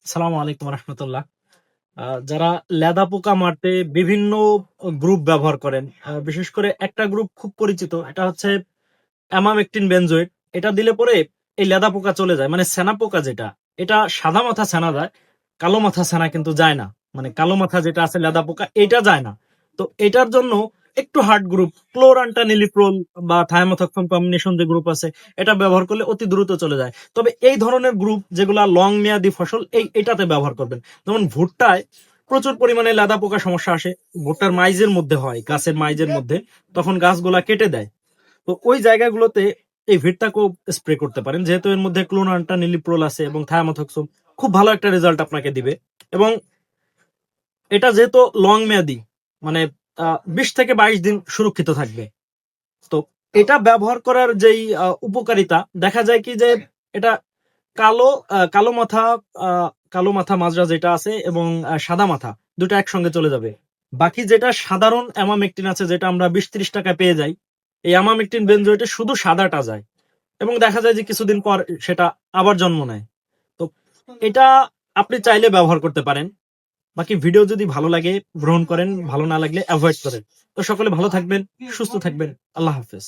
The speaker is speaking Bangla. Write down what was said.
সালামু আলাইকুম রহমতুল্লাহ। যারা লেদা পোকা মারতে বিভিন্ন গ্রুপ ব্যবহার করেন, বিশেষ করে একটা গ্রুপ খুব পরিচিত, এটা হচ্ছে অ্যামামেকটিন বেনজোয়েট। এটা দিলে পরে এই লেদা পোকা চলে যায়, মানে সেনা পোকা যেটা, এটা সাদা মাথা সেনা যায়, কালো মাথা সেনা কিন্তু যায় না। মানে কালো মাথা যেটা আছে লেদা পোকা, এটা যায় না। তো এটার জন্য একটু হার্ড গ্রুপ ক্লোরান্টানিলিপ্রোল বা থায়ামোথক্সম কম্বিনেশন যে গ্রুপ আছে, এটা ব্যবহার করলে অতি দ্রুত চলে যায়। তবে এই ধরনের গ্রুপ যেগুলা লং মেয়াদি ফসল, এটাতে ব্যবহার করবেন। যেমন ভুট্টায় প্রচুর পরিমাণে লেদা পোকা সমস্যা আসে, ভুট্টার মাইজের মধ্যে হয়, গাছের মাইজের মধ্যে, তখন গাছগুলা কেটে দেয়। তো ওই জায়গাগুলোতে এই ভিটটাকেও স্প্রে করতে পারেন, যেহেতু এর মধ্যে ক্লোরান্টানিলিপ্রোল আছে এবং থায়ামোথক্সম, খুব ভালো একটা রেজাল্ট আপনাকে দিবে। এবং এটা যেহেতু লং মেয়াদি, মানে 20 থেকে 22 দিন সুরক্ষিত থাকবে। তো এটা ব্যবহার করার যেই উপকারিতা, দেখা যায় কি যে এটা কালো কালো মাথা, কালো মাথা মাজরা যেটা আছে এবং সাদা মাথা দুটো একসঙ্গে চলে যাবে। বাকি যেটা সাধারণ অ্যামামেকটিন আছে, যেটা আমরা 20-30 টাকায় পেয়ে যাই, এই অ্যামামেকটিন বেনজোয়েটে শুধু সাদাটা যায় এবং দেখা যায় যে কিছুদিন পর সেটা আবার জন্ম নেয়। তো এটা আপনি চাইলে ব্যবহার করতে পারেন। বাকি ভিডিও যদি ভালো লাগে গ্রহণ করেন, ভালো না লাগলে অ্যাভয়েড করেন। তো সকলে ভালো থাকবেন, সুস্থ থাকবেন। আল্লাহ হাফেজ।